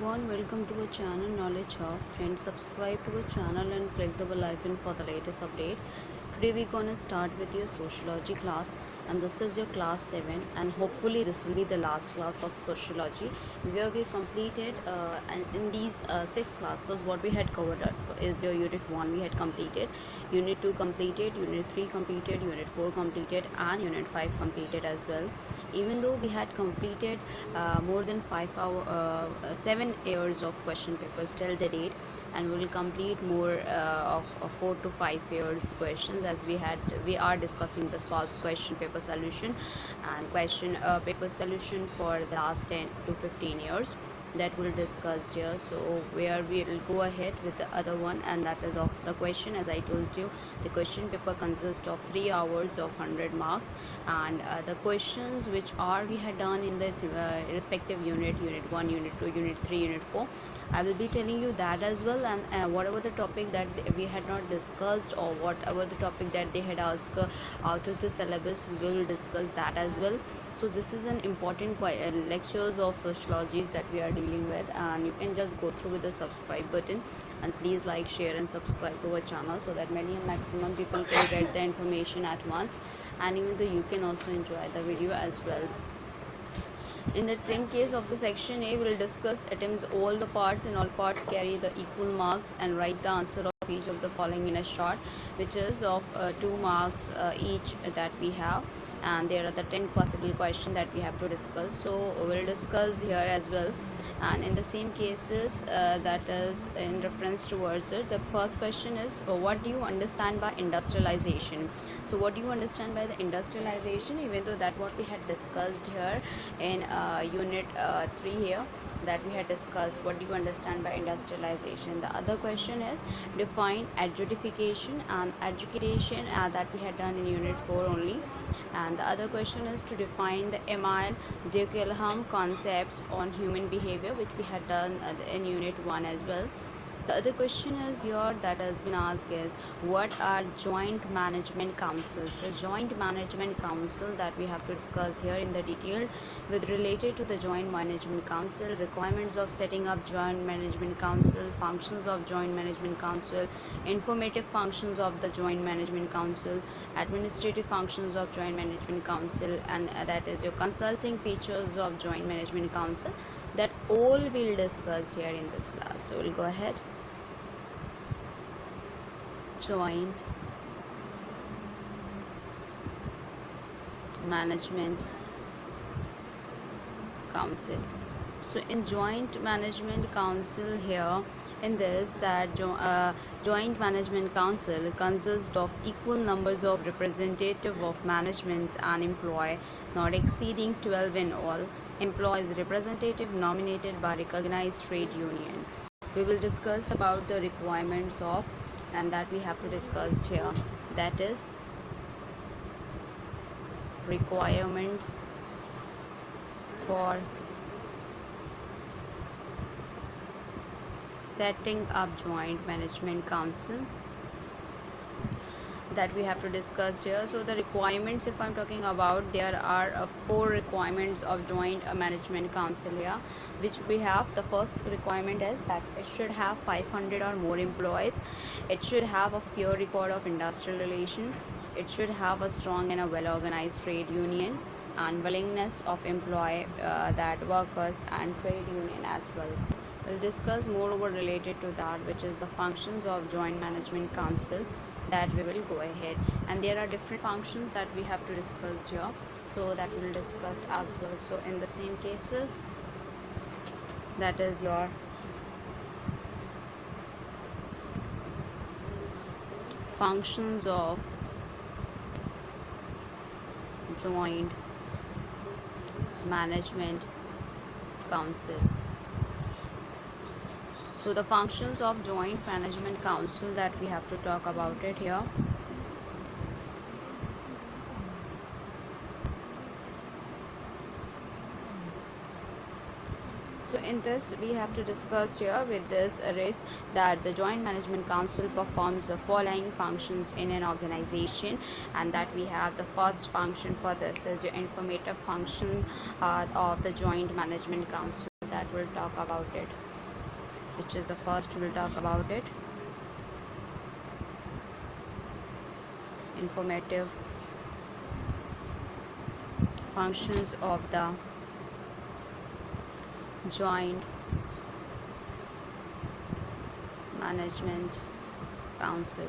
everyone, welcome to our channel Knowledge Hub. Friends, subscribe to our channel and click the bell icon for the latest update. Today we're gonna start with your sociology class, and this is your class 7, and hopefully this will be the last class of sociology, where we completed and in these 6 classes what we had covered is your unit 1 we had completed, unit 2 completed, unit 3 completed, unit 4 completed, and unit 5 completed as well. Even though we had completed more than 7 years of question papers till the date, and we will complete more of 4 to 5 years questions, as we are discussing the solved question paper solution and question paper solution for the last 10 to 15 years that we'll discuss here. So where we will go ahead with the other one, and that is of the question. As I told you, the question paper consists of 3 hours of 100 marks, and the questions which are we had done in this respective unit 1, unit 2, unit 3, unit 4, I will be telling you that as well. And whatever the topic that we had not discussed, or whatever the topic that they had asked out of the syllabus, we will discuss that as well. So this is an important lectures of sociology that we are dealing with, and you can just go through with the subscribe button, and please like, share and subscribe to our channel so that many and maximum people can get the information at once, and even though you can also enjoy the video as well. In the same case of the section A, we will discuss attempts all the parts, and all parts carry the equal marks, and write the answer of each of the following in a short, which is of 2 marks each that we have. And there are the 10 possible questions that we have to discuss, so we'll discuss here as well. And in the same cases, that is in reference towards it, the first question is, what do you understand by industrialization? So what do you understand by the industrialization, even though that what we had discussed here in unit 3 here, that we had discussed what do you understand by industrialization. The other question is define adjudication and education, that we had done in unit 4 only. And the other question is to define the Emile Durkheim concepts on human behavior, which we had done in unit 1 as well. The other question is here that has been asked is, what are joint management councils? So joint management council that we have to discuss here in the detail with related to the joint management council, requirements of setting up joint management council, functions of joint management council, informative functions of the joint management council, administrative functions of joint management council, and that is your consulting features of joint management council. That all we'll discuss here in this class. So we'll go ahead. Joint management council. So in joint management council here, in this, that joint management council consists of equal numbers of representative of management and employee, not exceeding 12 in all. Employees representative nominated by recognized trade union. We will discuss about the requirements of, and that we have to discuss here, that is requirements for setting up joint management council, that we have to discuss here. So the requirements, if I'm talking about, there are 4 requirements of joint management council here, which we have. The first requirement is that it should have 500 or more employees, it should have a fair record of industrial relation, it should have a strong and a well organized trade union, and willingness of employee, that workers and trade union as well. We'll discuss moreover related to that, which is the functions of joint management council, that we will go ahead. And there are different functions that we have to discuss here, so that we will discuss as well. So in the same cases, that is your functions of joint management council. So the functions of joint management council, that we have to talk about it here. So in this we have to discuss here with this is that the joint management council performs the following functions in an organization, and that we have the first function for this is your informative function of the joint management council, that we'll talk about it. which is the first we'll talk about it. Informative functions of the Joint Management Council.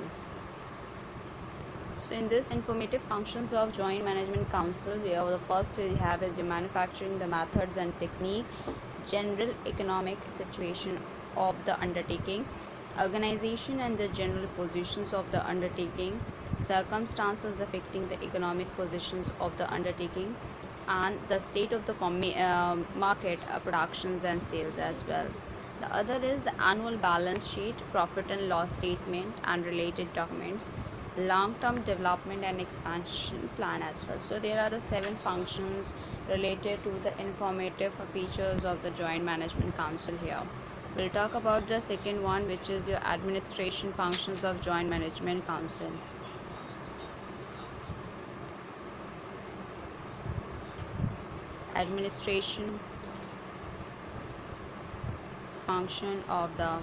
So in this informative functions of Joint Management Council, we have the first we have is your manufacturing, the methods and technique, general economic situation of the undertaking, organization and the general positions of the undertaking, circumstances affecting the economic positions of the undertaking, and the state of the market, productions and sales as well. The other is the annual balance sheet, profit and loss statement and related documents, long-term development and expansion plan as well. So there are the 7 functions related to the informative features of the Joint Management Council here. We'll talk about the second one, which is your administration functions of Joint Management Council. Administration function of the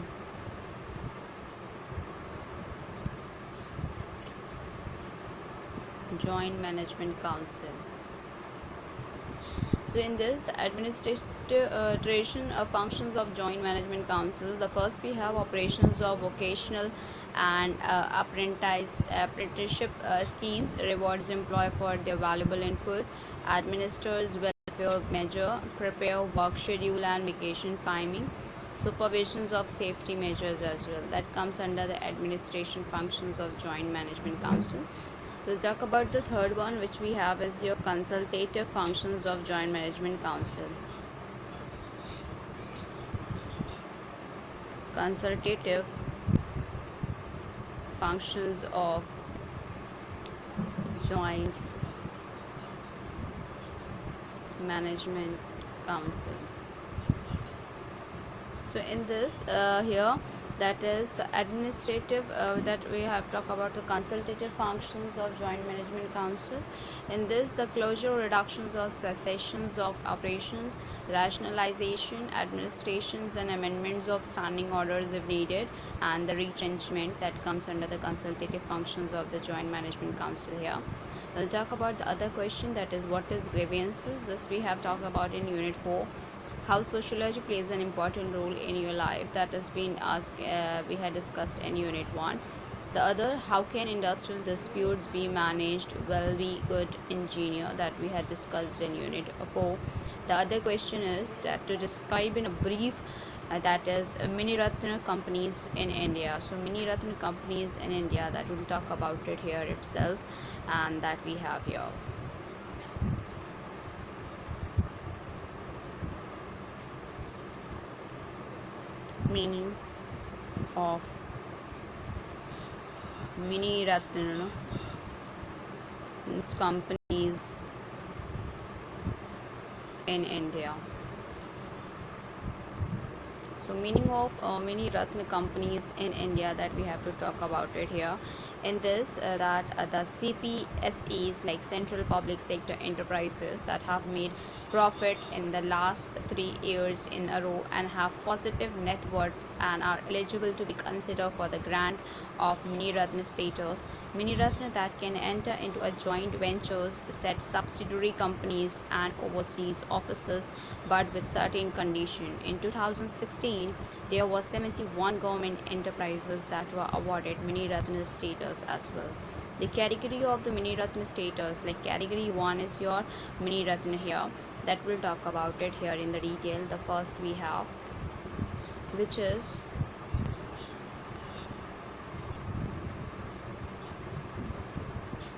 Joint Management Council. So in this, the administration functions of Joint Management Council, the first we have operations of vocational and apprenticeship schemes, rewards employee for their valuable input, administers welfare measure, prepare work schedule and vacation timing, supervisions of safety measures as well. That comes under the administration functions of Joint Management Council. We'll talk about the third one, which we have is your consultative functions of Joint Management Council. Consultative functions of Joint Management Council. So in this here, that is the administrative that we have talked about the consultative functions of Joint Management Council. In this, the closure, reductions or cessations of operations, rationalization, administrations and amendments of standing orders if needed, and the retrenchment that comes under the consultative functions of the Joint Management Council here. We'll talk about the other question, that is what is grievances. This we have talked about in Unit 4. How sociology plays an important role in your life, that has been asked, we had discussed in Unit 1. The other, how can industrial disputes be managed, well, be good engineer, that we had discussed in Unit 4. The other question is that to describe in a brief, that is Mini Ratna companies in India. So Mini Ratna companies in India, that we'll talk about it here itself, and that we have here. Meaning of Mini Ratna companies in India. So meaning of Mini Ratna companies in India, that we have to talk about it here. In this, that the CPSEs, like Central Public Sector Enterprises, that have made profit in the last 3 years in a row and have positive net worth and are eligible to be considered for the grant of Mini Ratna status. Mini Ratna that can enter into a joint ventures, set subsidiary companies and overseas offices, but with certain condition. In 2016, there were 71 government enterprises that were awarded Mini Ratna status as well. The category of the Mini Ratna status, like category 1 is your Mini Ratna here, that we'll talk about it here in the detail. The first we have, which is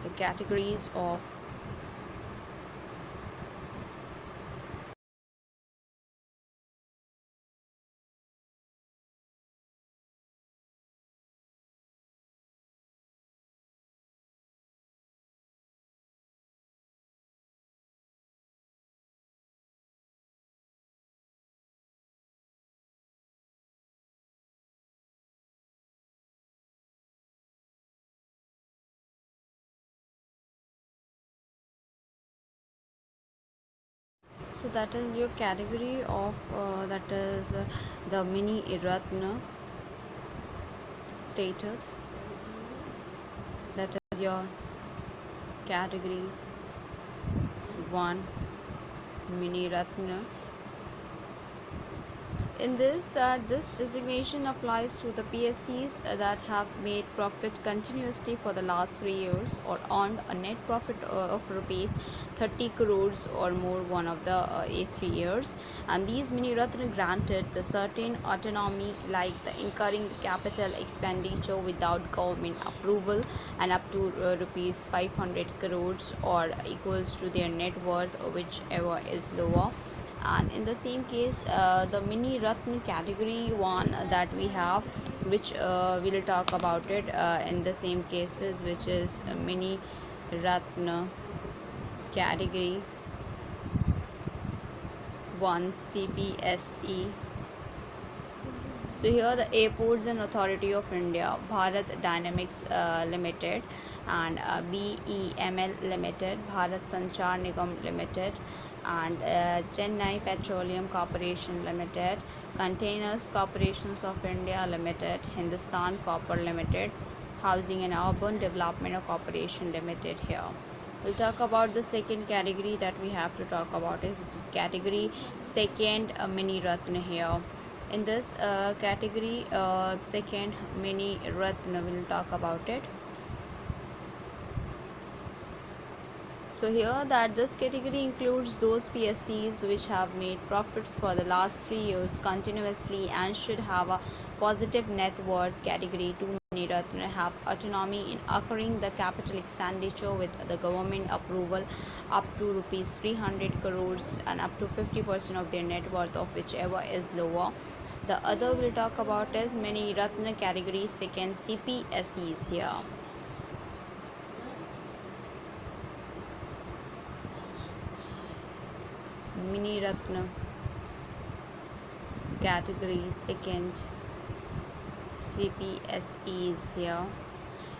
the categories of So that is your category of that is the mini Ratna status. That is your category 1 mini Ratna. In this, that this designation applies to the PSCs that have made profit continuously for the last 3 years or earned a net profit of rupees 30 crores or more one of the 3 years, and these mini Ratna granted the certain autonomy like the incurring capital expenditure without government approval and up to rupees 500 crores or equals to their net worth, whichever is lower. And in the same case, the mini Ratna category 1 that we have, which we'll talk about it in the same cases, which is mini Ratna category 1 CPSE. So here the Airports and Authority of India, Bharat Dynamics Limited, and BEML Limited, Bharat Sanchar Nigam Limited, and Chennai Petroleum Corporation Limited, Containers Corporations of India Limited, Hindustan Copper Limited, Housing and Urban Development Corporation Limited here. We'll talk about the second category that we have to talk about is category second mini Ratna here. In this category second mini Ratna, we'll talk about it. So here that this category includes those PSCs which have made profits for the last 3 years continuously and should have a positive net worth. Category 2 mini Ratna have autonomy in occurring the capital expenditure with the government approval up to rupees 300 crores and up to 50% of their net worth of whichever is lower. The other we'll talk about is mini Ratna category second CPSEs here. Mini Ratna category second CPSEs here.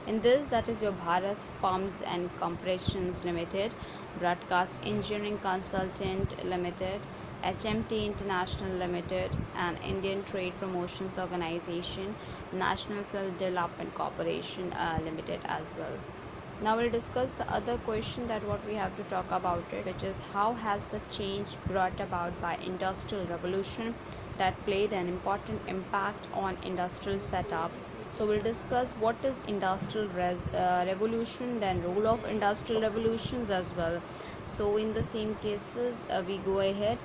In this, that is your Bharat Pumps and Compressions Limited, Broadcast Engineering Consultant Limited, HMT International Limited, and Indian Trade Promotions Organization, National Field Development Corporation Limited as well. Now we'll discuss the other question that what we have to talk about it, which is how has the change brought about by industrial revolution that played an important impact on industrial setup. So we'll discuss what is industrial revolution, then role of industrial revolutions as well. So in the same cases, we go ahead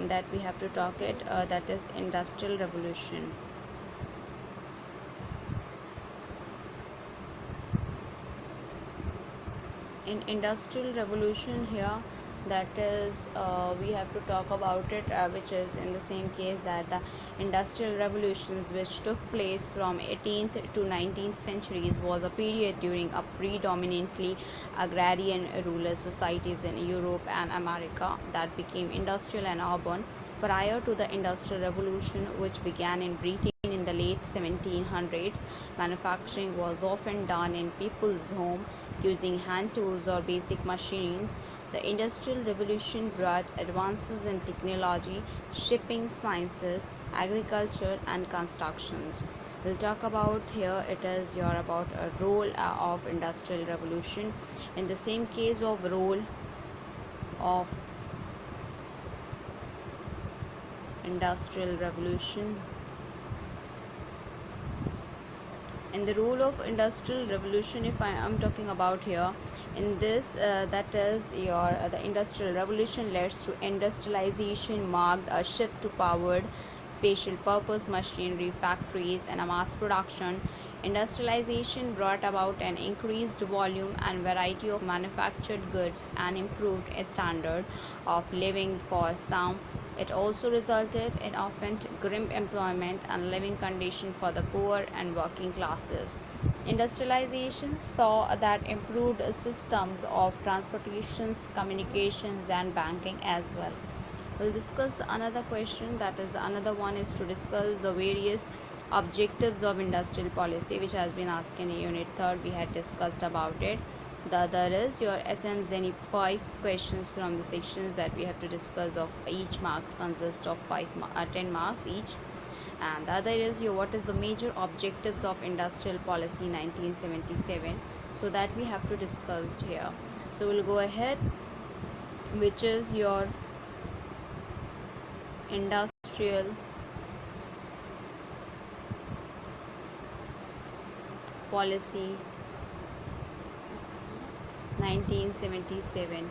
that we have to talk it, that is industrial revolution. In industrial revolution here, that is we have to talk about it, which is in the same case that the industrial revolutions which took place from 18th to 19th centuries was a period during a predominantly agrarian rural societies in Europe and America that became industrial and urban. Prior to the industrial revolution, which began in Britain in the late 1700s, manufacturing was often done in people's home using hand tools or basic machines. The Industrial Revolution brought advances in technology, shipping, sciences, agriculture, and constructions. We'll talk about here it is your about a role of Industrial Revolution. In the same case of role of Industrial Revolution, in the role of industrial revolution, if I am talking about here, in this that is your the industrial revolution leads to industrialization marked a shift to powered special purpose machinery factories and a mass production. Industrialization brought about an increased volume and variety of manufactured goods and improved standard of living for some. It also resulted in often grim employment and living conditions for the poor and working classes. Industrialization saw that improved systems of transportations, communications, and banking as well. We'll discuss another question, that is another one is to discuss the various objectives of industrial policy, which has been asked in unit 3rd. We had discussed about it. The other is your attempts any 5 questions from the sections that we have to discuss of each marks consist of 10 marks each. And the other is your what is the major objectives of industrial policy 1977, so that we have to discuss here. So we'll go ahead, which is your industrial policy 1977.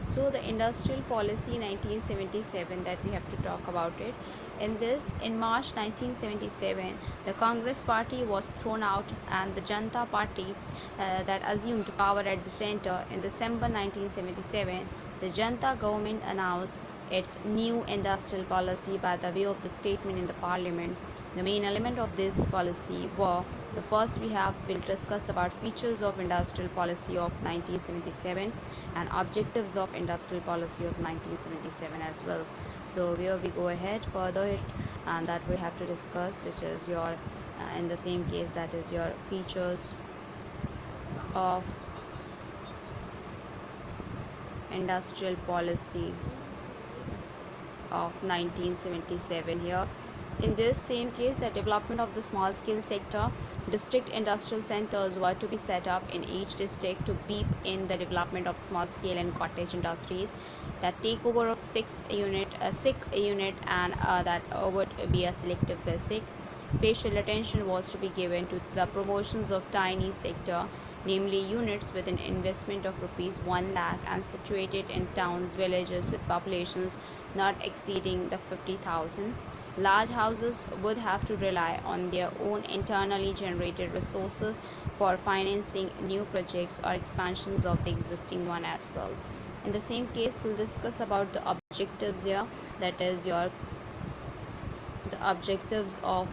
So the industrial policy 1977 that we have to talk about it. In March 1977, the Congress party was thrown out and the Janata party that assumed power at the center. In December 1977, the Janata government announced its new industrial policy by the way of the statement in the parliament. The main element of this policy were the first we'll discuss about features of industrial policy of 1977 and objectives of industrial policy of 1977 as well. So here we go ahead further it, and that we have to discuss, which is your in the same case, that is your features of industrial policy of 1977 here. In this same case, the development of the small scale sector, district industrial centers were to be set up in each district to beep in the development of small scale and cottage industries. That takeover of SIC unit and that would be a selective basic. Special attention was to be given to the promotions of tiny sector, namely units with an investment of rupees 1 lakh and situated in towns, villages with populations not exceeding the 50,000. Large houses would have to rely on their own internally generated resources for financing new projects or expansions of the existing one as well. In the same case, we'll discuss about the objectives here, that is the objectives of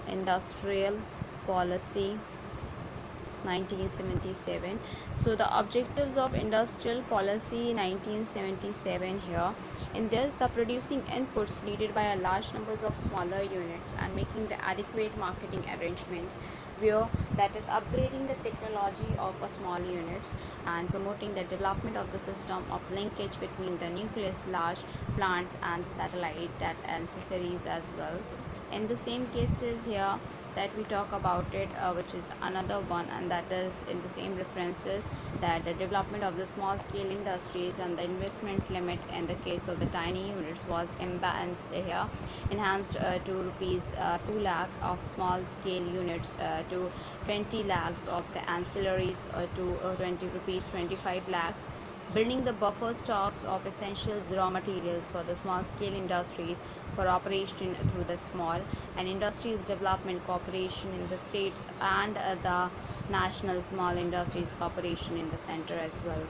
industrial policy 1977. So the objectives of industrial policy 1977 here. In this, the producing inputs needed by a large numbers of smaller units and making the adequate marketing arrangement, where that is upgrading the technology of a small units and promoting the development of the system of linkage between the nucleus large plants and satellite that necessaries as well. In the same cases here that we talk about it, which is another one, and that is in the same references, that the development of the small scale industries and the investment limit in the case of the tiny units was imbalanced here, enhanced to rupees 2 lakh of small scale units to 20 lakhs of the ancillaries to 20 rupees 25 lakhs, building the buffer stocks of essentials raw materials for the small scale industries for operation through the Small and Industries Development Corporation in the states and the National Small Industries Corporation in the center as well.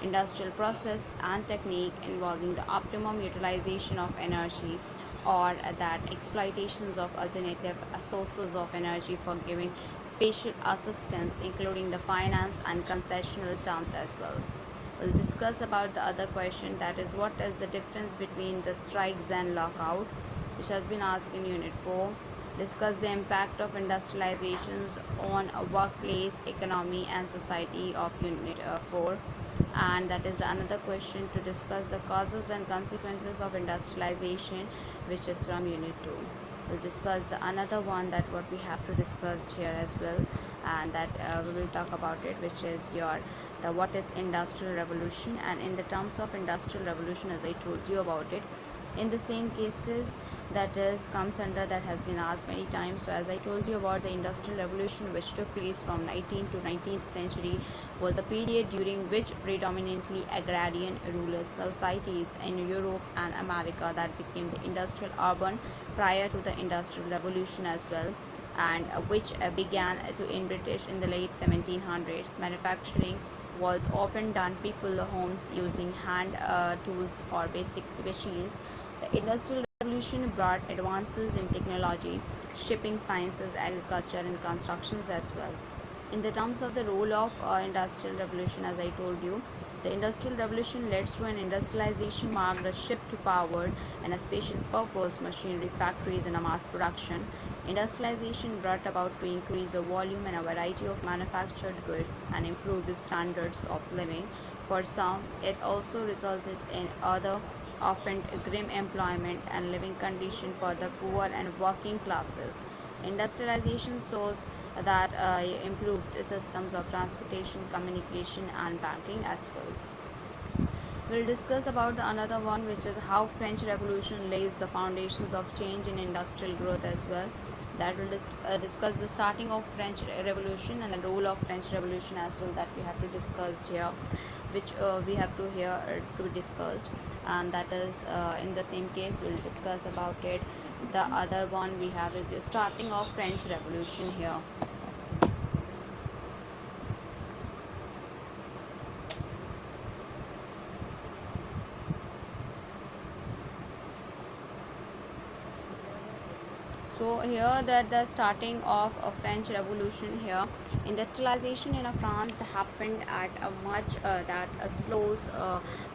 Industrial process and technique involving the optimum utilization of energy or that exploitations of alternative sources of energy for giving spatial assistance, including the finance and concessional terms as well. We'll discuss about the other question, that is what is the difference between the strikes and lockout, which has been asked in unit 4. Discuss the impact of industrializations on a workplace, economy and society of unit 4. And that is another question to discuss the causes and consequences of industrialization, which is from unit 2. We'll discuss the another one, that what we have to discuss here as well, and that we will talk about it, which is your what is industrial revolution. And in the terms of industrial revolution, as I told you about it, in the same cases that is comes under, that has been asked many times. So as I told you about the industrial revolution, which took place from 19th to 19th century, was a period during which predominantly agrarian rural societies in Europe and America that became the industrial urban prior to the industrial revolution as well, and which began in British in the late 1700s. Manufacturing was often done people homes using hand tools or basic machines. The Industrial Revolution brought advances in technology, shipping, sciences, agriculture, and constructions as well. In the terms of the role of Industrial Revolution, as I told you, the Industrial Revolution led to an industrialization marked a shift to powered and a special purpose machinery factories and a mass production. Industrialization brought about to increase the volume and a variety of manufactured goods and improve the standards of living. For some, it also resulted in other, often grim employment and living conditions for the poor and working classes. Industrialization shows that improved systems of transportation, communication, and banking as well. We'll discuss about the another one, which is how French Revolution lays the foundations of change in industrial growth as well. That will discuss the starting of French Revolution and the role of French Revolution as well, that we have to discuss here, which we have to here to be discussed, and that is in the same case we'll discuss about it. The other one we have is the starting of French Revolution here. So here that the starting of a French Revolution here, industrialization in France happened at a much that a slow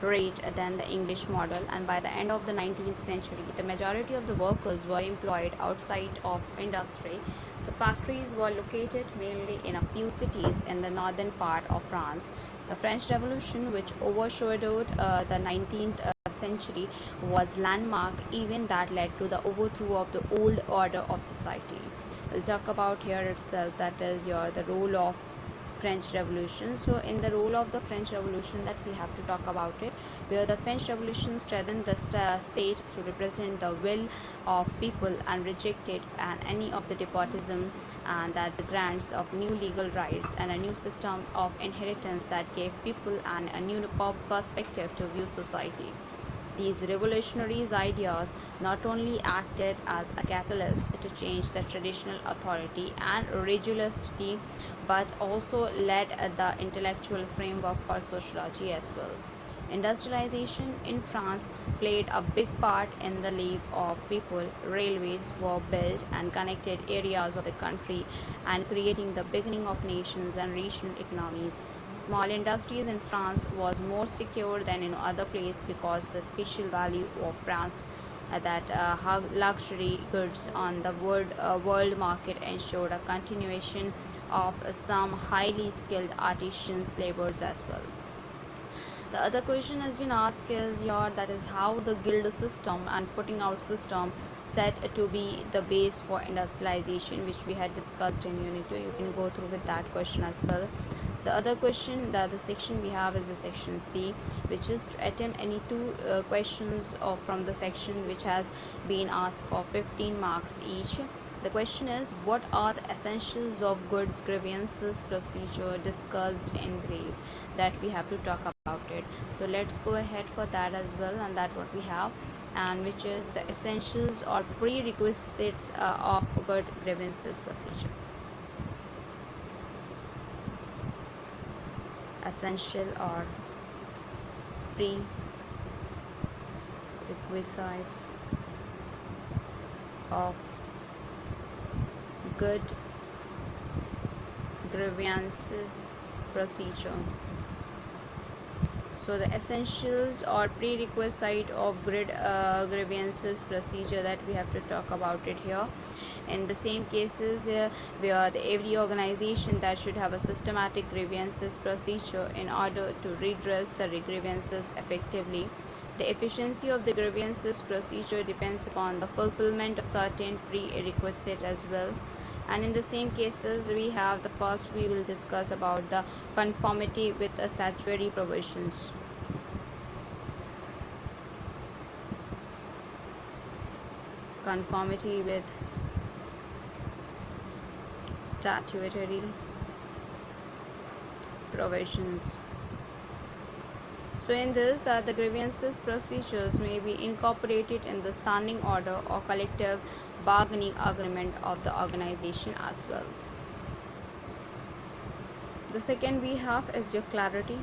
rate than the English model, and by the end of the 19th century, the majority of the workers were employed outside of industry. The factories were located mainly in a few cities in the northern part of France. The French Revolution, which overshadowed the 19th century, was landmark event that led to the overthrow of the old order of society. We'll talk about here itself, that is your the role of French Revolution. So in the role of the French Revolution that we have to talk about it, where the French Revolution strengthened the state to represent the will of people and rejected and any of the despotism, and that the grants of new legal rights and a new system of inheritance that gave people a new perspective to view society. These revolutionary ideas not only acted as a catalyst to change the traditional authority and religiosity, but also led the intellectual framework for sociology as well. Industrialization in France played a big part in the life of people. Railways were built and connected areas of the country and creating the beginning of nations and regional economies. Small industries in France was more secure than in other places because the special value of France, that luxury goods on the world market ensured a continuation of some highly skilled artisans labors as well. The other question has been asked is your, that is how the guild system and putting out system set to be the base for industrialization, which we had discussed in unit 2. You can go through with that question as well. The other question, the other section we have is the section C, which is to attempt any two questions from the section which has been asked for 15 marks each. The question is, what are the essentials of goods grievances procedure discussed in brief, that we have to talk about it. So let's go ahead for that as well, and that what we have, and which is the essentials or prerequisites of good grievances procedure. Essential or prerequisites of good grievance procedure. So the essentials or prerequisite of grievances procedure, that we have to talk about it here. In the same cases where every organization that should have a systematic grievances procedure in order to redress the grievances effectively. The efficiency of the grievances procedure depends upon the fulfillment of certain prerequisites as well. And in the same cases we have the first, we will discuss about the conformity with the statutory provisions. Conformity with statutory provisions. So in this, that the grievances procedures may be incorporated in the standing order or collective bargaining agreement of the organization as well. The second we have is your clarity.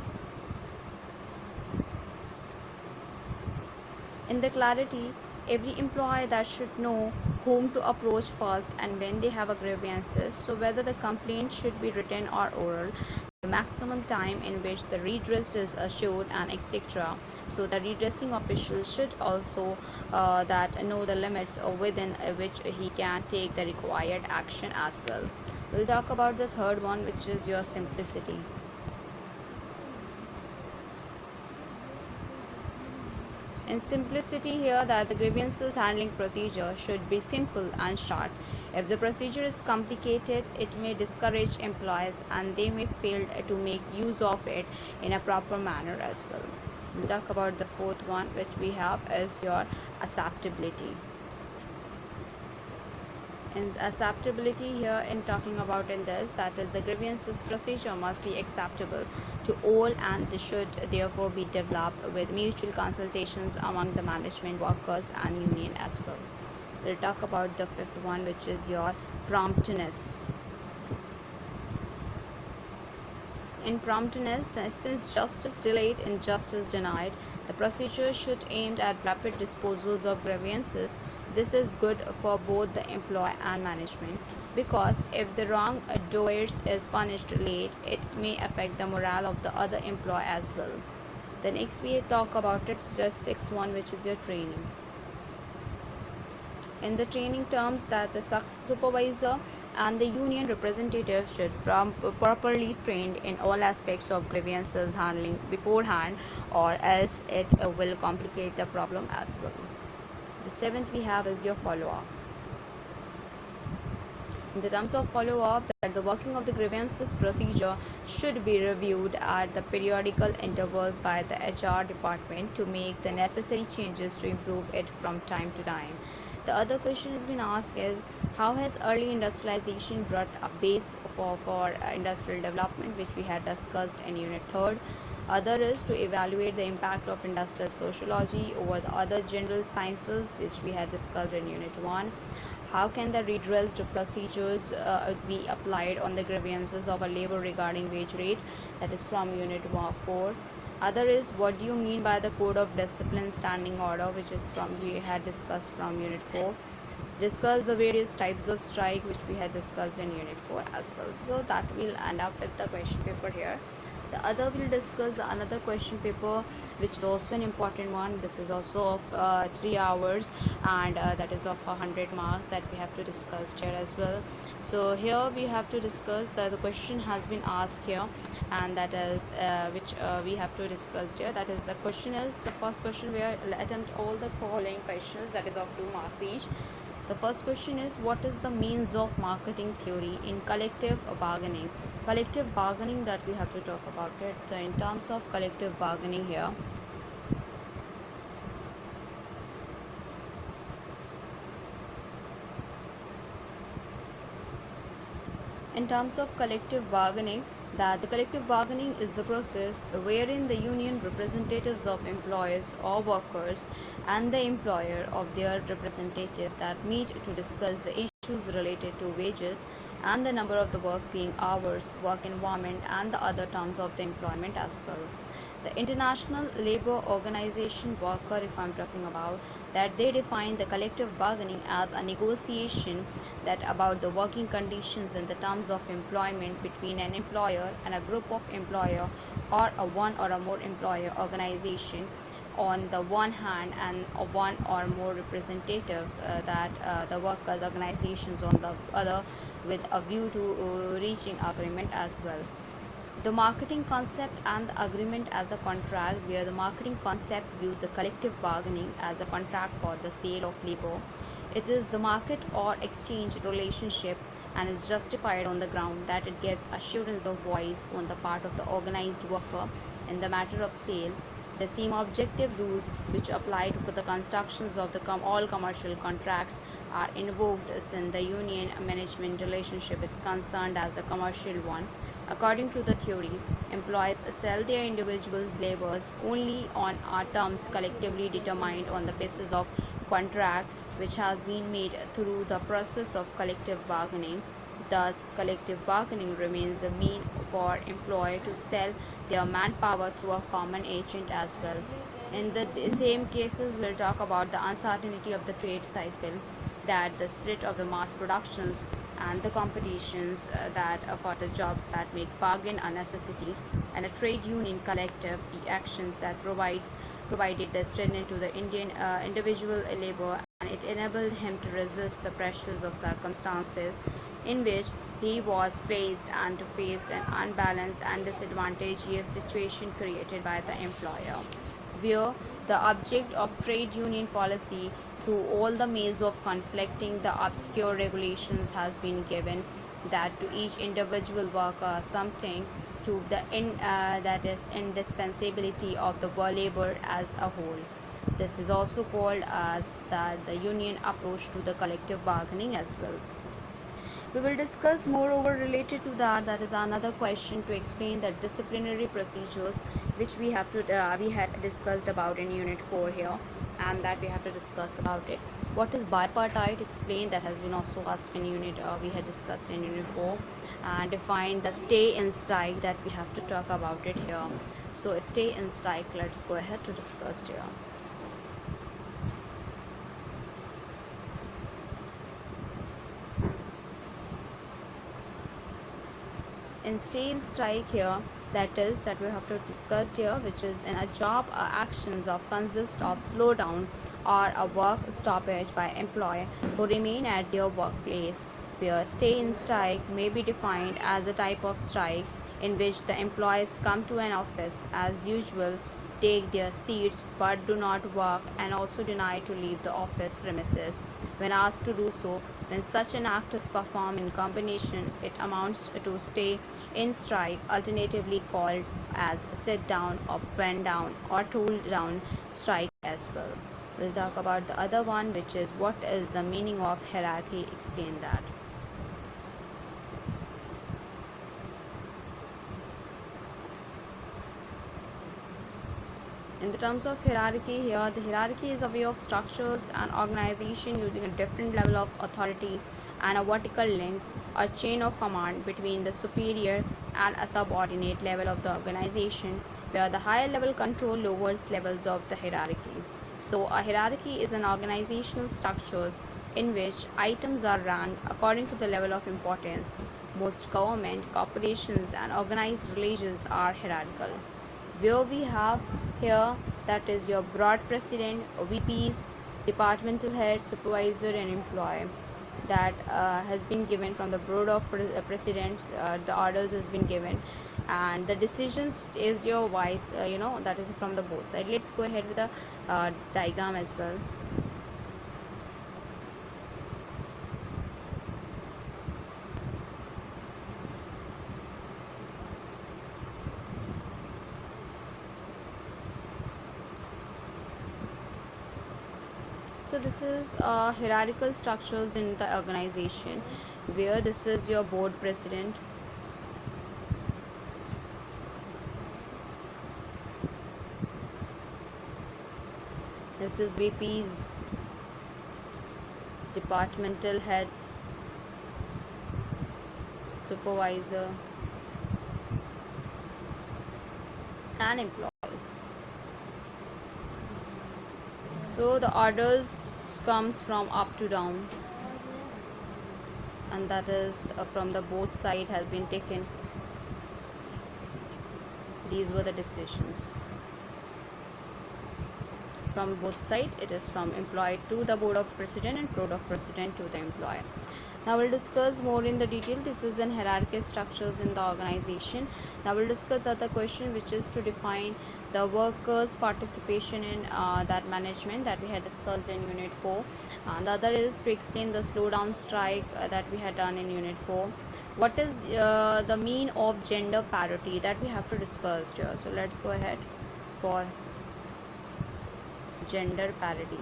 In the clarity, every employee that should know whom to approach first and when they have a grievances, so whether the complaint should be written or oral, the maximum time in which the redress is assured, and etc. So the redressing official should also that know the limits within which he can take the required action as well. We'll talk about the third one, which is your simplicity. In simplicity here, that the grievances handling procedure should be simple and short. If the procedure is complicated, it may discourage employees and they may fail to make use of it in a proper manner as well. We'll talk about the fourth one, which we have is your acceptability. And acceptability here in talking about in this, that is the grievances procedure must be acceptable to all and they should therefore be developed with mutual consultations among the management, workers and union as well. We'll talk about the fifth one, which is your promptness. In promptness, since justice delayed and justice denied, the procedure should aim at rapid disposals of grievances. This is good for both the employee and management, because if the wrongdoer is punished late, it may affect the morale of the other employee as well. The next we talk about it, just sixth one, which is your training. In the training terms, that the supervisor and the union representative should properly trained in all aspects of grievances handling beforehand, or else it will complicate the problem as well. The seventh we have is your follow-up. In the terms of follow-up, that the working of the grievances procedure should be reviewed at the periodical intervals by the HR department to make the necessary changes to improve it from time to time. The other question has been asked is, how has early industrialization brought a base for industrial development, which we had discussed in Unit 3rd. Other is to evaluate the impact of industrial sociology over the other general sciences, which we had discussed in Unit 1. How can the redressed procedures be applied on the grievances of a labor regarding wage rate? That is from Unit 4. Other is, what do you mean by the code of discipline standing order, which is from we had discussed from Unit 4. Discuss the various types of strike, which we had discussed in Unit 4 as well. So that will end up with the question paper here. The other will discuss another question paper, which is also an important one. This is also of 3 hours, and that is of 100 marks that we have to discuss here as well. So here we have to discuss that the question has been asked here, and that is which we have to discuss here. That is, the question is, the first question we are attempt all the following questions, that is of 2 marks each. The first question is, what is the means of marketing theory in collective bargaining? Collective bargaining, that we have to talk about it. So in terms of collective bargaining here, in terms of collective bargaining, that the collective bargaining is the process wherein the union representatives of employers or workers and the employer of their representative that meet to discuss the issues related to wages and the number of the working hours, work environment and the other terms of the employment as well. The International Labour Organization worker, if I'm talking about, that they define the collective bargaining as a negotiation that about the working conditions and the terms of employment between an employer and a group of employer, or a one or a more employer organization on the one hand, and a one or more representative that the workers organizations on the other, with a view to reaching agreement as well. The marketing concept and the agreement as a contract, where the marketing concept views the collective bargaining as a contract for the sale of labor. It is the market or exchange relationship and is justified on the ground that it gives assurance of voice on the part of the organized worker in the matter of sale. The same objective rules which apply to the constructions of the all commercial contracts are invoked since the union management relationship is concerned as a commercial one. According to the theory, employees sell their individual laborers only on terms collectively determined on the basis of contract which has been made through the process of collective bargaining. Thus, collective bargaining remains a means for employer to sell their manpower through a common agent as well. In the same cases, we'll talk about the uncertainty of the trade cycle. that the spirit of the mass productions and the competitions that for the jobs that make bargain a necessity, and a trade union collective actions that provided the strength to the Indian individual labor, and it enabled him to resist the pressures of circumstances in which he was placed and to face an unbalanced and disadvantageous situation created by the employer, where the object of trade union policy through all the maze of conflicting the obscure regulations has been given that to each individual worker something to the that is indispensability of the labor as a whole. This is also called as the union approach to the collective bargaining as well. We will discuss moreover related to that. That is another question to explain the disciplinary procedures which we had discussed about in unit 4 here, and that we have to discuss about it. What is bipartite? Explain, that has been also asked in unit we had discussed in unit 4, and define the stay and strike, that we have to talk about it here. So stay and strike, let's go ahead to discuss here. In stay and strike here, that we have to discuss here, which is in a job actions of consist of slowdown or a work stoppage by employee who remain at their workplace, where stay and strike may be defined as a type of strike in which the employees come to an office as usual, take their seats but do not work, and also deny to leave the office premises when asked to do so. When such an act is performed in combination, it amounts to stay in strike, alternatively called as sit down or bend down or tool down strike as well. We'll talk about the other one, which is what is the meaning of hierarchy. Explain that. In the terms of hierarchy here, the hierarchy is a way of structures and organization using a different level of authority and a vertical link, a chain of command between the superior and a subordinate level of the organization, where the higher level control lowers levels of the hierarchy. So a hierarchy is an organizational structures in which items are ranked according to the level of importance. Most government, corporations and organized religions are hierarchical, where we have here, that is your broad president, VPs, departmental head, supervisor and employee, that has been given from the board of presidents. The orders has been given, and the decisions is your vice, that is from the both side. Let's go ahead with the diagram as well. So this is hierarchical structures in the organization, where this is your board president, this is VPs, departmental heads, supervisor and employees. So the orders comes from up to down, and that is from the both side has been taken. These were the decisions from both side. It is from employee to the board of president and board of president to the employee. Now we'll discuss more in the detail. This is in hierarchy structures in the organization. Now we'll discuss the other question, which is to define the workers' participation in that management, that we had discussed in unit 4. The other is to explain the slowdown strike that we had done in unit 4. What is the mean of gender parity, that we have to discuss here. So let's go ahead for gender parity.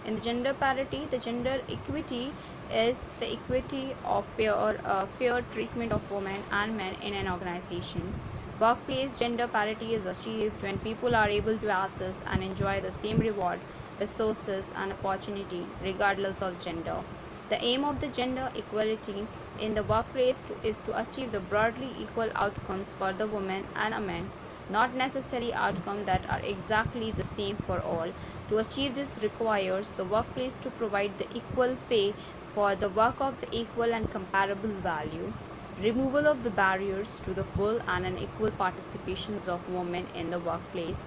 In the gender parity, the gender equity is the equity of fair treatment of women and men in an organization. Workplace gender parity is achieved when people are able to access and enjoy the same reward, resources and opportunity regardless of gender. The aim of the gender equality in the workplace is to achieve the broadly equal outcomes for the women and a man not necessary outcomes that are exactly the same for all. To achieve this requires the workplace to provide the equal pay for the work of the equal and comparable value, removal of the barriers to the full and unequal participations of women in the workplace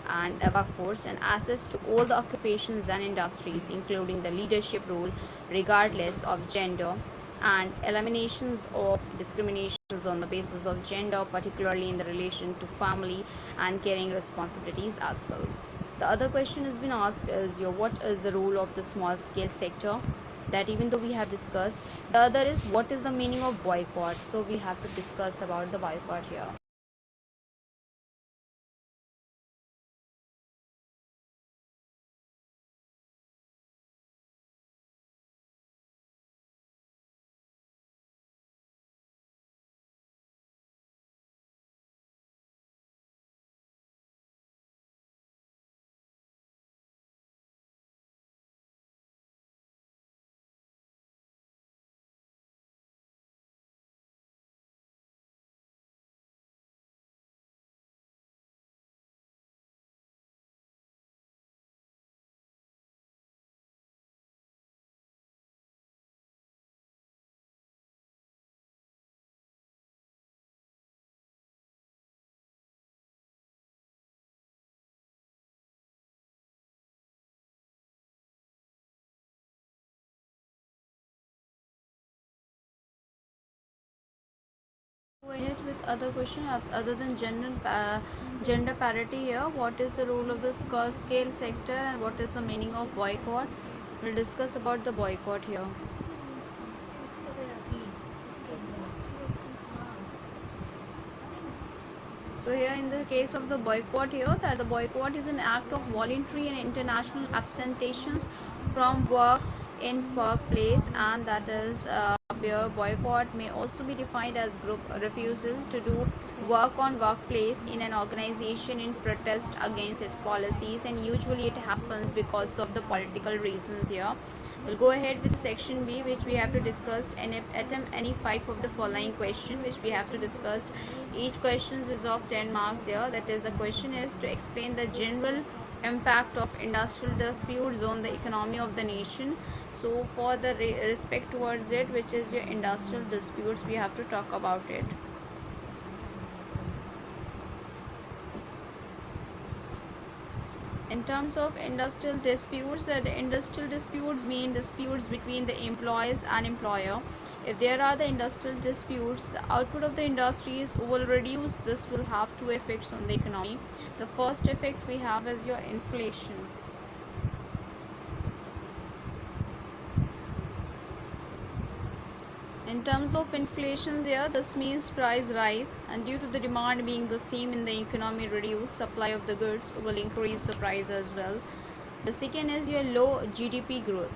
and the workforce, and access to all the occupations and industries including the leadership role regardless of gender, and eliminations of discriminations on the basis of gender, particularly in the relation to family and caring responsibilities as well. The other question has been asked is what is the role of the small scale sector, that even though we have discussed. The other is what is the meaning of boycott, so we have to discuss about the boycott here. Go ahead with other question other than gender parity here. What is the role of the scale sector and what is the meaning of boycott? We'll discuss about the boycott here. So here in the case of the boycott here, that the boycott is an act of voluntary and international abstentions from work in workplace, and that is where boycott may also be defined as group refusal to do work on workplace in an organization in protest against its policies, and usually it happens because of the political reasons here. We'll go ahead with section B, which we have to discuss and attempt any 5 of the following question which we have to discuss. Each question is of 10 marks here. That is, the question is to explain the general impact of industrial disputes on the economy of the nation. So for the respect towards it, which is your industrial disputes, we have to talk about it. In terms of industrial disputes, the industrial disputes mean disputes between the employees and employer. If there are the industrial disputes, the output of the industries will reduce. This will have two effects on the economy. The first effect we have is your inflation. In terms of inflation here, this means price rise, and due to the demand being the same in the economy reduce, supply of the goods will increase the price as well. The second is your low GDP growth.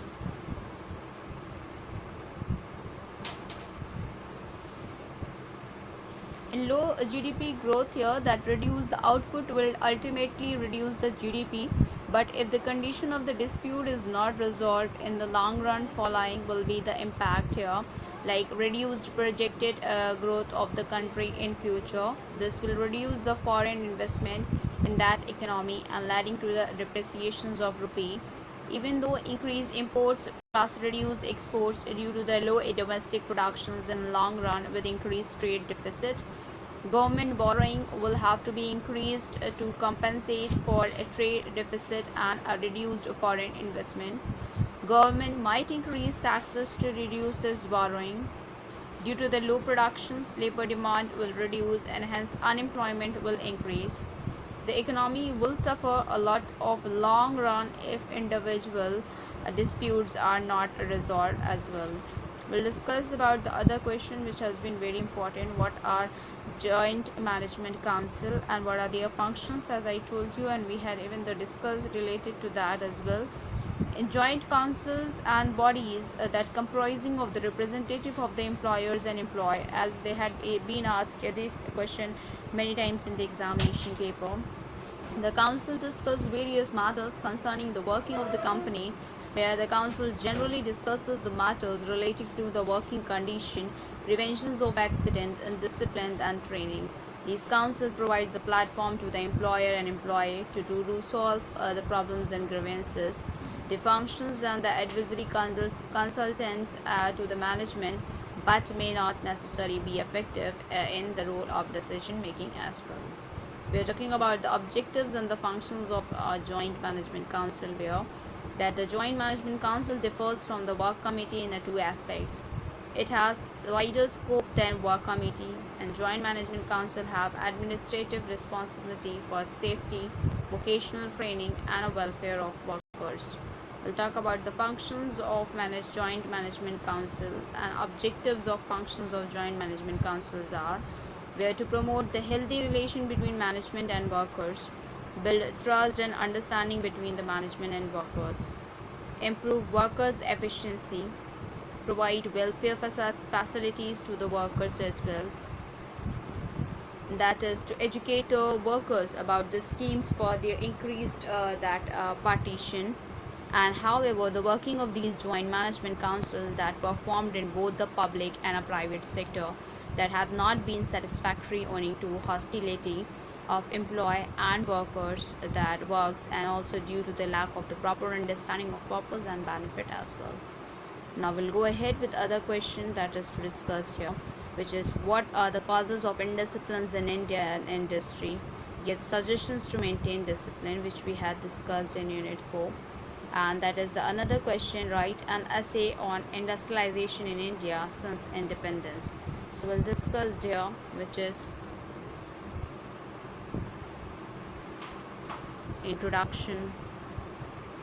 In low GDP growth here, that reduce the output will ultimately reduce the GDP, but if the condition of the dispute is not resolved in the long run, following will be the impact here, like reduced projected growth of the country in future. This will reduce the foreign investment in that economy and leading to the depreciations of rupee. Even though increased imports plus reduced exports due to the low domestic productions in long run with increased trade deficit. Government borrowing will have to be increased to compensate for a trade deficit and a reduced foreign investment. Government might increase taxes to reduce its borrowing. Due to the low productions, labor demand will reduce and hence unemployment will increase. The economy will suffer a lot of long run if individual disputes are not resolved as well. We'll discuss about the other question which has been very important. What are joint management council and what are their functions, as I told you, and we had even the discuss related to that as well. In joint councils and bodies that comprising of the representative of the employers and employee, as they had been asked this question many times in the examination paper. The council discusses various matters concerning the working of the company, where the council generally discusses the matters related to the working condition, preventions of accident, and discipline and training. These council provides a platform to the employer and employee to solve the problems and grievances. The functions and the advisory consultants to the management, but may not necessarily be effective in the role of decision making as well. We are talking about the objectives and the functions of a joint management council here. That the joint management council differs from the work committee in two aspects. It has wider scope than work committee, and joint management council have administrative responsibility for safety, vocational training and welfare of workers. We'll talk about the functions of joint management council, and objectives of functions of joint management councils are where to promote the healthy relation between management and workers, build trust and understanding between the management and workers, improve workers' efficiency, provide welfare facilities to the workers as well, that is to educate workers about the schemes for their increased partition. And however, the working of these joint management councils that were formed in both the public and a private sector that have not been satisfactory owing to hostility of employee and workers that works, and also due to the lack of the proper understanding of purpose and benefit as well. Now we'll go ahead with other question that is to discuss here, which is what are the causes of indisciplines in Indian industry. Give suggestions to maintain discipline, which we had discussed in unit 4. And that is the another question, write an essay on industrialization in India since independence. So we'll discuss here, which is introduction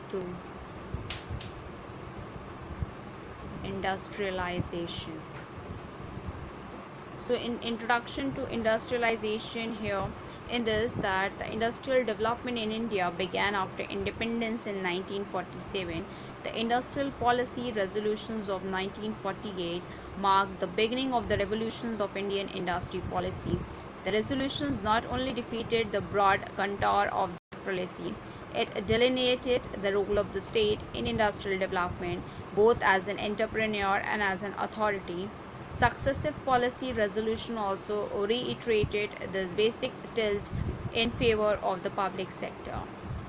to industrialization. So in introduction to industrialization here, in this that the industrial development in India began after independence in 1947. The industrial policy resolutions of 1948 marked the beginning of the revolutions of Indian industry policy. The resolutions not only defeated the broad contour of the policy, it delineated the role of the state in industrial development, both as an entrepreneur and as an authority. Successive policy resolution also reiterated this basic tilt in favor of the public sector.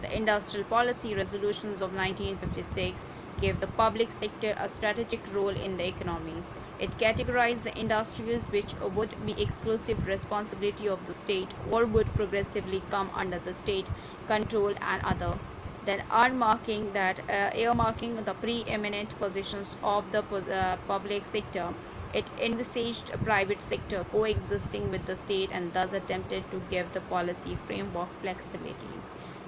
The industrial policy resolutions of 1956 gave the public sector a strategic role in the economy. It categorized the industries which would be exclusive responsibility of the state or would progressively come under the state control and other. Then earmarking the preeminent positions of the public sector. It envisaged a private sector coexisting with the state and thus attempted to give the policy framework flexibility.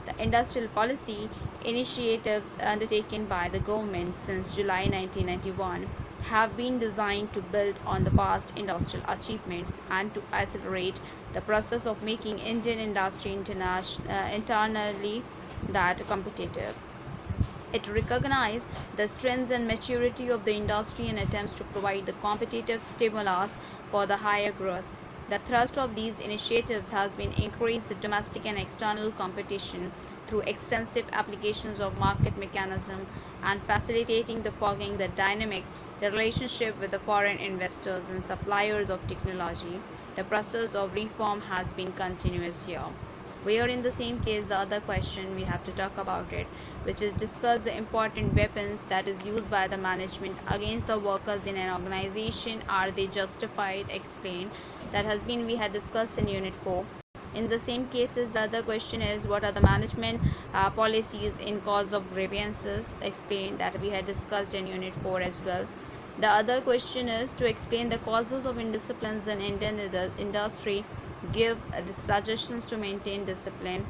The industrial policy initiatives undertaken by the government since July 1991 have been designed to build on the past industrial achievements and to accelerate the process of making Indian industry internally that competitive. It recognized the strengths and maturity of the industry and attempts to provide the competitive stimulus for the higher growth. The thrust of these initiatives has been increased the domestic and external competition through extensive applications of market mechanism and facilitating the fogging the dynamic the relationship with the foreign investors and suppliers of technology. The process of reform has been continuous here. We are in the same case, the other question we have to talk about it, which is discuss the important weapons that is used by the management against the workers in an organization. Are they justified? Explain. That has been we had discussed in unit 4. In the same cases, the other question is what are the management policies in cause of grievances? Explain. That we had discussed in unit 4 as well. The other question is to explain the causes of indisciplines in Indian industry. Give suggestions to maintain discipline.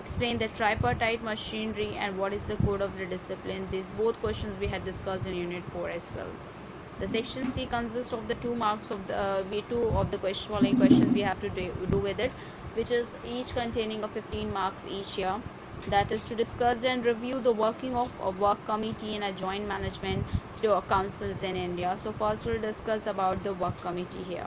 Explain the tripartite machinery and what is the code of the discipline. These both questions we had discussed in unit 4 as well. The section C consists of the 2 marks of the V2 of the following questions we have to do with it, which is each containing of 15 marks each year. That is to discuss and review the working of a work committee and a joint management councils in India. So first we'll discuss about the work committee here.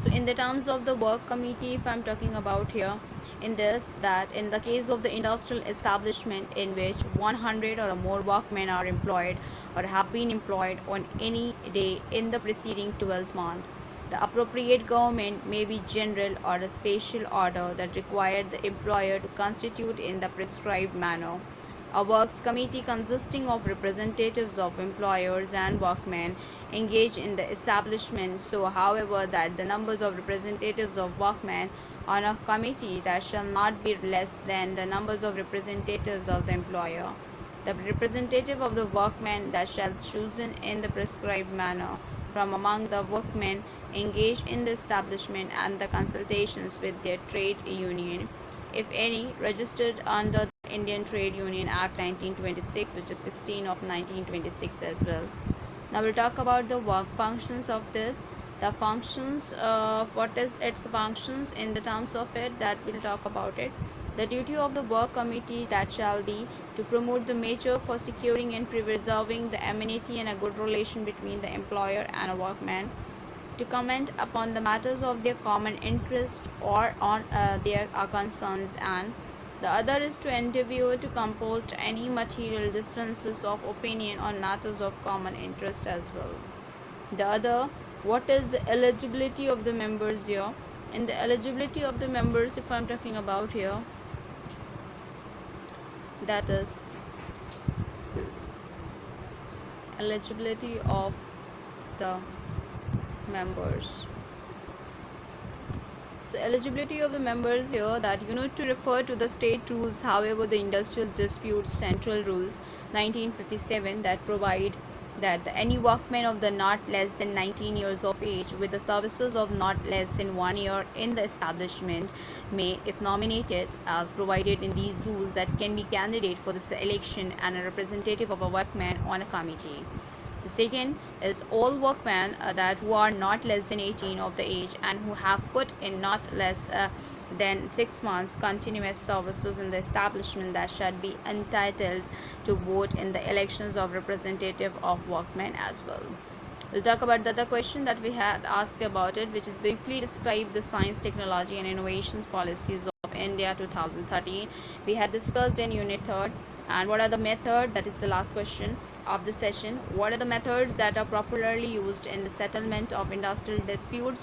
So in the terms of the work committee, if I'm talking about here, in this, that in the case of the industrial establishment in which 100 or more workmen are employed or have been employed on any day in the preceding 12th month, the appropriate government may be general or a special order that required the employer to constitute in the prescribed manner a works committee consisting of representatives of employers and workmen engaged in the establishment, so however that the numbers of representatives of workmen on a committee that shall not be less than the numbers of representatives of the employer. The representative of the workmen that shall chosen in the prescribed manner from among the workmen engaged in the establishment and the consultations with their trade union, if any, registered under the Indian Trade Union Act 1926, which is 16 of 1926 as well. Now we'll talk about the work functions of this. The functions, what is its functions in the terms of it, that we'll talk about it. The duty of the work committee that shall be to promote the measure for securing and preserving the amenity and a good relation between the employer and a workman, to comment upon the matters of their common interest or on their concerns, and the other is to endeavor to compose any material differences of opinion on matters of common interest as well. The other, what is the eligibility of the members here? In the eligibility of the members, if I'm talking about here, that is eligibility of the members. So eligibility of the members here, that you need to refer to the state rules, however the industrial disputes central rules 1957 that provide that any workman of the not less than 19 years of age with the services of not less than 1 year in the establishment may, if nominated as provided in these rules, that can be candidate for the election and a representative of a workman on a committee. The second is all workmen that who are not less than 18 of the age and who have put in not less than 6 months continuous services in the establishment that shall be entitled to vote in the elections of representative of workmen as well. We'll talk about the other question that we had asked about it, which is briefly describe the science, technology and innovations policies of India 2013. We had discussed in unit 3rd. And what are the methods, that is the last question of the session, what are the methods that are popularly used in the settlement of industrial disputes?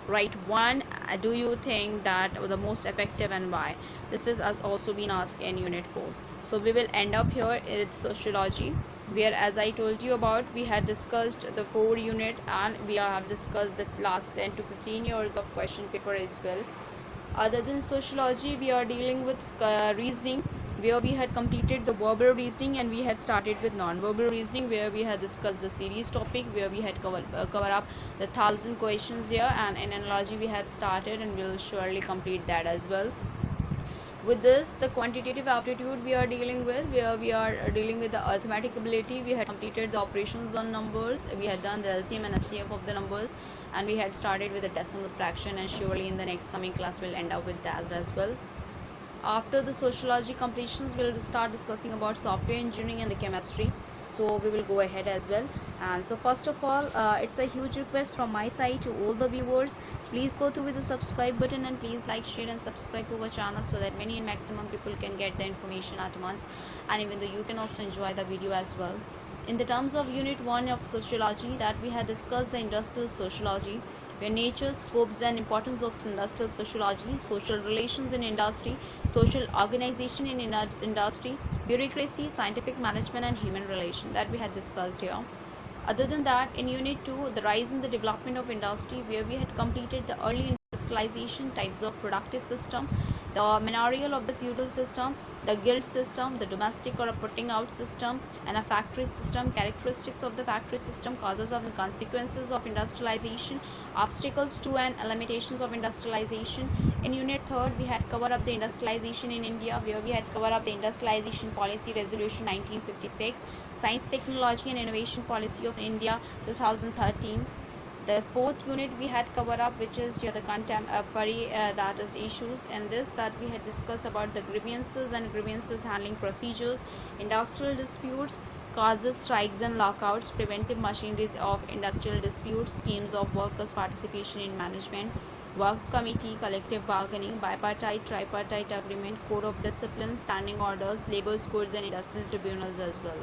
Write one, do you think that the most effective and why? This is also been asked in unit 4. So we will end up here with sociology, where as I told you about, we had discussed the 4 unit and we have discussed the last 10 to 15 years of question paper as well. Other than sociology, we are dealing with reasoning, where we had completed the verbal reasoning and we had started with non-verbal reasoning, where we had discussed the series topic, where we had cover up the 1000 questions here, and in analogy we had started and we'll surely complete that as well. With this, the quantitative aptitude we are dealing with, where we are dealing with the arithmetic ability. We had completed the operations on numbers, we had done the LCM and SCF of the numbers, and we had started with the decimal fraction, and surely in the next coming class we'll end up with that as well. After the sociology completions, we'll start discussing about software engineering and the chemistry, so we will go ahead as well. And so first of all, it's a huge request from my side to all the viewers, please go through with the subscribe button and please like, share and subscribe to our channel, so that many and maximum people can get the information at once, and even though you can also enjoy the video as well. In the terms of unit 1 of sociology, that we had discussed the industrial sociology, where nature, scopes and importance of industrial sociology, social relations in industry, social organization in industry, bureaucracy, scientific management and human relation, that we had discussed here. Other than that, in unit 2, the rise in the development of industry, where we had completed the early industrialization, types of productive system, the manorial of the feudal system, the guild system, the domestic or a putting out system, and a factory system, characteristics of the factory system, causes of and consequences of industrialization, obstacles to and limitations of industrialization. In unit 3rd, we had covered up the industrialization in India, where we had covered up the industrialization policy resolution 1956, science, technology and innovation policy of India 2013. The 4th unit we had covered up, which is the contemporary that is issues, and this that we had discussed about the grievances and grievances handling procedures, industrial disputes, causes, strikes and lockouts, preventive machineries of industrial disputes, schemes of workers' participation in management, Works Committee, collective bargaining, bipartite, tripartite agreement, code of discipline, standing orders, labor codes and industrial tribunals as well.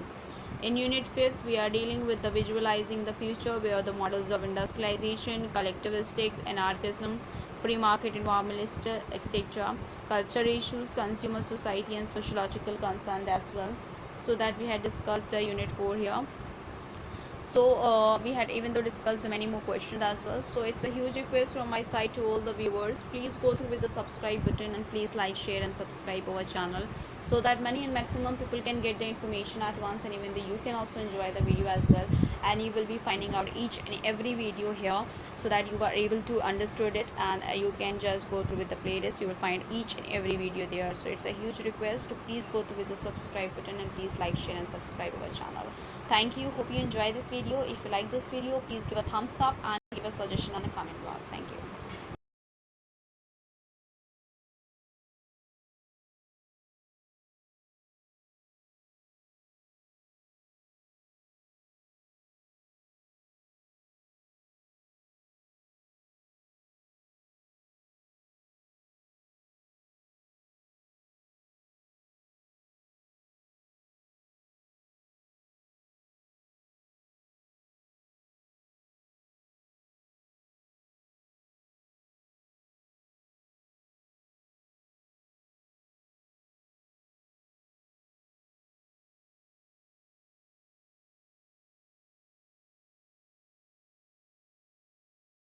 In Unit 5th, we are dealing with the visualizing the future where the models of industrialization, collectivistic, anarchism, free market environmentalist, etc., culture issues, consumer society and sociological concern as well. So that we had discussed Unit 4 here. So we had even though discussed the many more questions as well. So it's a huge request from my side to all the viewers, please go through with the subscribe button and please like, share and subscribe our channel so that many and maximum people can get the information at once, and even though you can also enjoy the video as well, and you will be finding out each and every video here so that you are able to understood it, and you can just go through with the playlist, you will find each and every video there. So it's a huge request to please go through with the subscribe button and please like, share and subscribe our channel. Thank you, hope you enjoy this video. If you like this video, please give a thumbs up and give a suggestion on the comment box. Thank you.